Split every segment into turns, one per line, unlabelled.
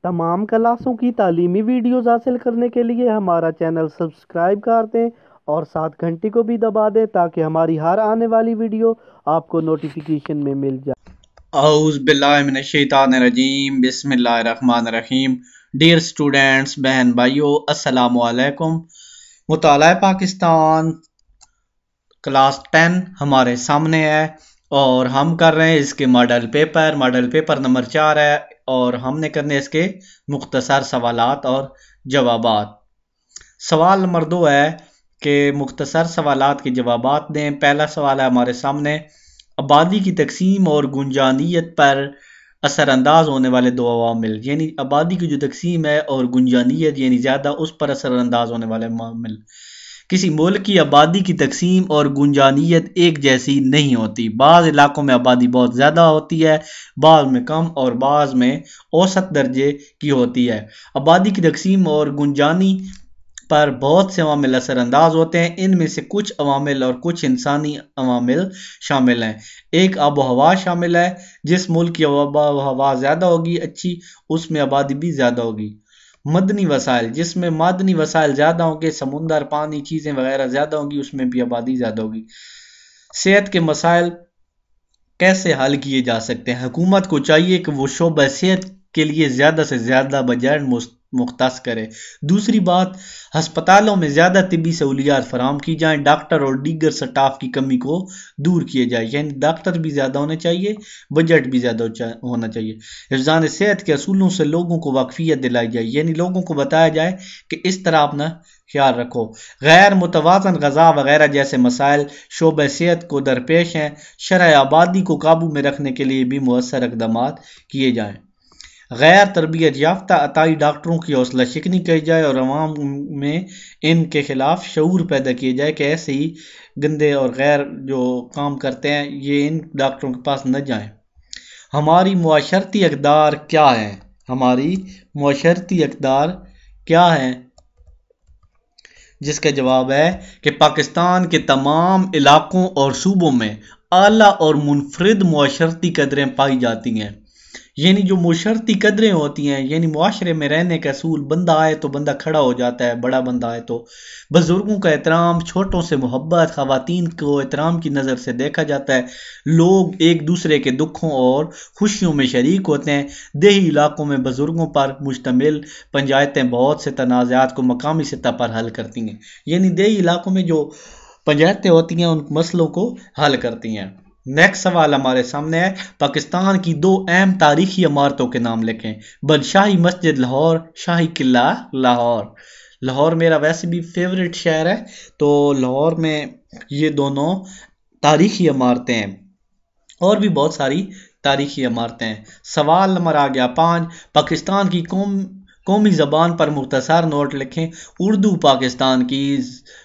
تمام کلاسوں کی تعلیمی ویڈیوز حاصل کرنے کے لیے ہمارا چینل سبسکرائب کر دیں اور ساتھ گھنٹی کو بھی دبا دیں تاکہ ہماری ہر آنے والی ویڈیو آپ کو نوٹیفیکیشن میں مل جائے۔
اعوذ باللہ من الشیطان الرجیم، بسم اللہ الرحمن الرحیم۔ ڈیئر اسٹوڈینٹس، بہن بھائیو، السلام علیکم۔ مطالعہ پاکستان کلاس 10 ہمارے سامنے ہے اور ہم کر رہے ہیں اس کے ماڈل پیپر نمبر 4 ہے اور ہم نے کرنے اس کے مختصر سوالات اور جوابات۔ سوال نمبر 2 ہے کہ مختصر سوالات کے جوابات دیں۔ پہلا سوال ہے ہمارے سامنے، آبادی کی تقسیم اور گنجانیت پر اثر انداز ہونے والے دو عوامل، یعنی آبادی کی جو تقسیم ہے اور گنجانیت یعنی زیادہ، اس پر اثر انداز ہونے والے عوامل۔ کسی ملک کی آبادی کی تقسیم اور گنجانیت ایک جیسی نہیں ہوتی۔ بعض علاقوں میں آبادی بہت زیادہ ہوتی ہے، بعض میں کم اور بعض میں اوسط درجے کی ہوتی ہے۔ آبادی کی تقسیم اور گنجانی پر بہت سے عوامل اثر انداز ہوتے ہیں۔ ان میں سے کچھ عوامل اور کچھ انسانی عوامل شامل ہیں۔ ایک آب و ہوا شامل ہے، جس ملک کی آب و ہوا زیادہ ہوگی اچھی، اس میں آبادی بھی زیادہ ہوگی۔ مدنی وسائل، جس میں معدنی وسائل زیادہ ہوں گے، سمندر، پانی، چیزیں وغیرہ زیادہ ہوں گی، اس میں بھی آبادی زیادہ ہوگی۔ صحت کے مسائل کیسے حل کیے جا سکتے ہیں؟ حکومت کو چاہیے کہ وہ شعبہ صحت کے لیے زیادہ سے زیادہ بجٹ مختص کرے۔ دوسری بات، ہسپتالوں میں زیادہ طبی سہولیات فراہم کی جائیں، ڈاکٹر اور دیگر سٹاف کی کمی کو دور کیے جائے، یعنی ڈاکٹر بھی زیادہ ہونے چاہیے، بجٹ بھی زیادہ ہونا چاہیے۔ حفظان صحت کے اصولوں سے لوگوں کو واقفیت دلائی جائے، یعنی لوگوں کو بتایا جائے کہ اس طرح اپنا خیال رکھو۔ غیر متوازن غذا وغیرہ جیسے مسائل شعبہ صحت کو درپیش ہیں۔ شرح آبادی کو قابو میں رکھنے کے لیے بھی مؤثر اقدامات کیے جائیں۔ غیر تربیت یافتہ عطائی ڈاکٹروں کی حوصلہ شکنی کی جائے اور عوام میں ان کے خلاف شعور پیدا کیا جائے کہ ایسے ہی گندے اور غیر جو کام کرتے ہیں یہ ان ڈاکٹروں کے پاس نہ جائیں۔ ہماری معاشرتی اقدار کیا ہیں؟ ہماری معاشرتی اقدار کیا ہیں؟ جس کا جواب ہے کہ پاکستان کے تمام علاقوں اور صوبوں میں اعلیٰ اور منفرد معاشرتی قدریں پائی جاتی ہیں۔ یعنی جو معاشرتی قدریں ہوتی ہیں، یعنی معاشرے میں رہنے کا اصول، بندہ آئے تو بندہ کھڑا ہو جاتا ہے، بڑا بندہ آئے تو بزرگوں کا احترام، چھوٹوں سے محبت، خواتین کو احترام کی نظر سے دیکھا جاتا ہے، لوگ ایک دوسرے کے دکھوں اور خوشیوں میں شریک ہوتے ہیں۔ دیہی علاقوں میں بزرگوں پر مشتمل پنچایتیں بہت سے تنازعات کو مقامی سطح پر حل کرتی ہیں، یعنی دیہی علاقوں میں جو پنچایتیں ہوتی ہیں ان مسئلوں کو حل کرتی ہیں۔ نیکسٹ سوال ہمارے سامنے ہے، پاکستان کی دو اہم تاریخی عمارتوں کے نام لکھیں۔ بادشاہی مسجد لاہور، شاہی قلعہ لاہور۔ لاہور میرا ویسے بھی فیوریٹ شہر ہے، تو لاہور میں یہ دونوں تاریخی عمارتیں ہیں، اور بھی بہت ساری تاریخی عمارتیں ہیں۔ سوال نمبر آ گیا 5، پاکستان کی قومی زبان پر مختصر نوٹ لکھیں۔ اردو پاکستان کی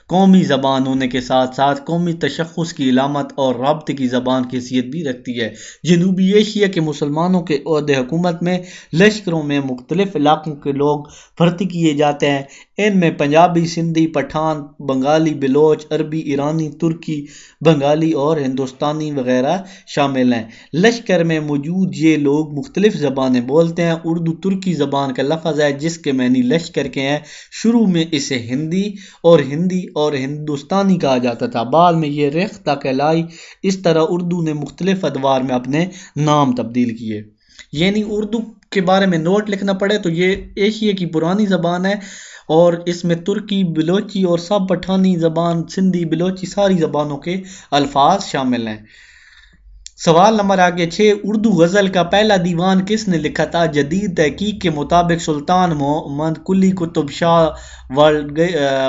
قومی زبان ہونے کے ساتھ ساتھ قومی تشخص کی علامت اور رابطے کی زبان کی حیثیت بھی رکھتی ہے۔ جنوبی ایشیا کے مسلمانوں کے عہد حکومت میں لشکروں میں مختلف علاقوں کے لوگ بھرتی کیے جاتے ہیں۔ ان میں پنجابی، سندھی، پٹھان، بنگالی، بلوچ، عربی، ایرانی، ترکی، بنگالی اور ہندوستانی وغیرہ شامل ہیں۔ لشکر میں موجود یہ لوگ مختلف زبانیں بولتے ہیں۔ اردو ترکی زبان کا لفظ ہے جس کے معنی لشکر کے ہیں۔ شروع میں اسے ہندی اور ہندوستانی کہا جاتا تھا، بعد میں یہ ریختہ کہلائی۔ اس طرح اردو نے مختلف ادوار میں اپنے نام تبدیل کیے۔ یعنی اردو کے بارے میں نوٹ لکھنا پڑے تو یہ ایشیا کی پرانی زبان ہے، اور اس میں ترکی، بلوچی اور سب پٹھانی زبان، سندھی، بلوچی، ساری زبانوں کے الفاظ شامل ہیں۔ سوال نمبر آگے 6، اردو غزل کا پہلا دیوان کس نے لکھا تھا؟ جدید تحقیق کے مطابق سلطان محمد قلی قطب شاہ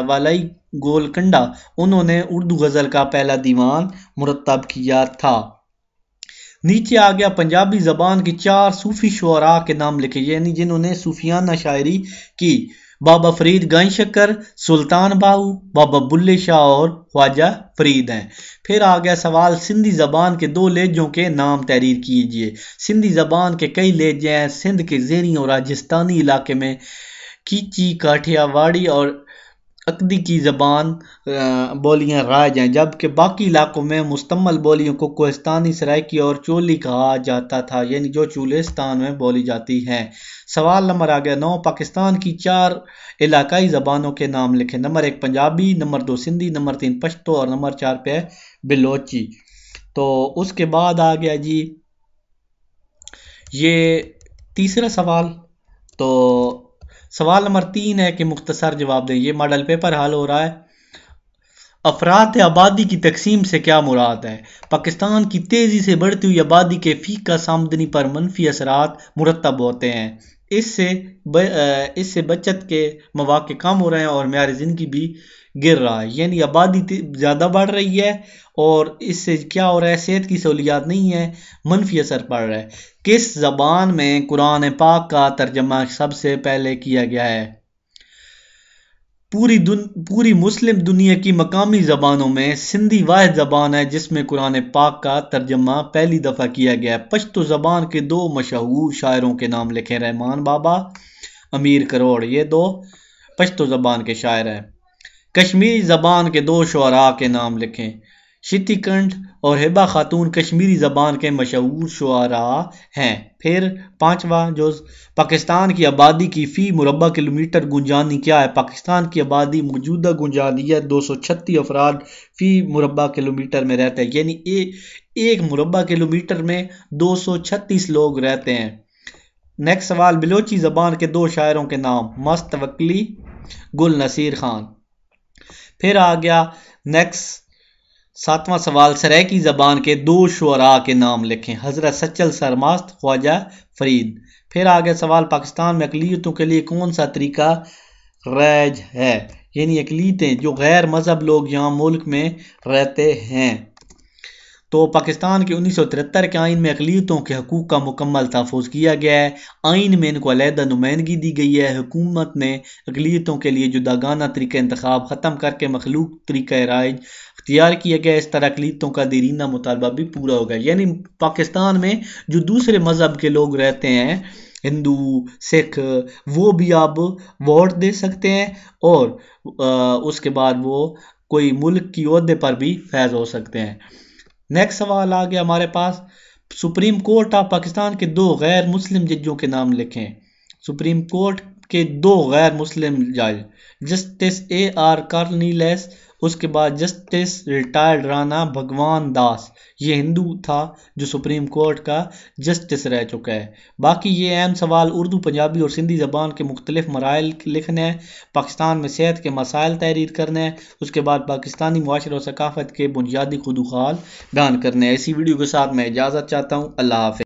والائی گولکنڈہ، انہوں نے اردو غزل کا پہلا دیوان مرتب کیا تھا۔ نیچے آ گیا پنجابی زبان کی 4 صوفی شعراء کے نام لکھے، یعنی جنہوں نے صوفیانہ شاعری کی۔ بابا فرید گنج شکر، سلطان باہو، بابا بلے شاہ اور خواجہ فرید ہیں۔ پھر آ گیا سوال، سندھی زبان کے 2 لہجوں کے نام تحریر کیجیے۔ سندھی زبان کے کئی لہجے ہیں۔ سندھ کے زیریں اور راجستھانی علاقے میں کیچی، کاٹھیا واڑی اور عقدی کی زبان بولیاں رائج ہیں، جبکہ باقی علاقوں میں مستعمل بولیوں کو کوہستانی، سرائکی اور چولی کہا جاتا تھا، یعنی جو چولستان میں بولی جاتی ہیں۔ سوال نمبر آگیا 9، پاکستان کی 4 علاقائی زبانوں کے نام لکھیں۔ Number 1 Punjabi, number 2 Sindhi, number 3 Pashto اور نمبر 4 پہ بلوچی۔ تو اس کے بعد آ گیا جی یہ تیسرا سوال۔ تو سوال نمبر 3 ہے کہ مختصر جواب دیں، یہ ماڈل پیپر حل ہو رہا ہے۔ افراد آبادی کی تقسیم سے کیا مراد ہے؟ پاکستان کی تیزی سے بڑھتی ہوئی آبادی کے فی کس آمدنی پر منفی اثرات مرتب ہوتے ہیں۔ اس سے بچت کے مواقع کم ہو رہے ہیں اور معیار زندگی بھی گر رہا ہے، یعنی آبادی زیادہ بڑھ رہی ہے اور اس سے کیا ہو رہا ہے، صحت کی سہولیات نہیں ہے، منفی اثر پڑ رہا ہے۔ کس زبان میں قرآن پاک کا ترجمہ سب سے پہلے کیا گیا ہے؟ پوری مسلم دنیا کی مقامی زبانوں میں سندھی واحد زبان ہے جس میں قرآن پاک کا ترجمہ پہلی دفعہ کیا گیا ہے۔ پشتو زبان کے 2 مشہور شاعروں کے نام لکھیں۔ رحمان بابا، امیر کروڑ، یہ 2 پشتو زبان کے شاعر ہیں۔ کشمیری زبان کے 2 شعراء کے نام لکھیں۔ شتی کنٹھ اور ہبہ خاتون کشمیری زبان کے مشہور شعراء ہیں۔ پھر 5واں جز، پاکستان کی آبادی کی فی مربع کلومیٹر گنجانی کیا ہے؟ پاکستان کی آبادی موجودہ گنجانیت 236 افراد فی مربع کلومیٹر میں رہتے ہیں، یعنی ایک مربع کلومیٹر میں 236 لوگ رہتے ہیں۔ نیکسٹ سوال، بلوچی زبان کے 2 شاعروں کے نام۔ مست وکلی، گل نصیر خان۔ پھر آ گیا نیکسٹ 7واں سوال، سرائکی زبان کے 2 شعراء کے نام لکھیں۔ حضرت سچل سرمست، خواجہ فرید۔ پھر آگے سوال، پاکستان میں اقلیتوں کے لیے کون سا طریقہ رائج ہے؟ یعنی اقلیتیں جو غیر مذہب لوگ یہاں ملک میں رہتے ہیں۔ تو پاکستان کے 1973 کے آئین میں اقلیتوں کے حقوق کا مکمل تحفظ کیا گیا ہے۔ آئین میں ان کو علیحدہ نمائندگی دی گئی ہے۔ حکومت نے اقلیتوں کے لیے جداگانہ طریقہ انتخاب ختم کر کے مخلوط طریقہ رائج اختیار کیا گیا۔ اس طرح اقلیتوں کا دیرینہ مطالبہ بھی پورا ہو گیا، یعنی پاکستان میں جو دوسرے مذہب کے لوگ رہتے ہیں، ہندو، سکھ، وہ بھی اب ووٹ دے سکتے ہیں اور اس کے بعد وہ کوئی ملک کی عہدے پر بھی فائز ہو سکتے ہیں۔ نیکسٹ سوال آ گیا ہمارے پاس، سپریم کورٹ آف پاکستان کے 2 غیر مسلم ججوں کے نام لکھیں۔ سپریم کورٹ کے 2 غیر مسلم جج، جسٹس AR کارنیلیس، اس کے بعد جسٹس ریٹائرڈ رانا بھگوان داس، یہ ہندو تھا جو سپریم کورٹ کا جسٹس رہ چکا ہے۔ باقی یہ اہم سوال اردو، پنجابی اور سندھی زبان کے مختلف مراحل لکھنے ہیں، پاکستان میں صحت کے مسائل تحریر کرنے ہیں، اس کے بعد پاکستانی معاشرہ و ثقافت کے بنیادی خدوخال بیان کرنے ہیں۔ اسی ویڈیو کے ساتھ میں اجازت چاہتا ہوں، اللہ حافظ۔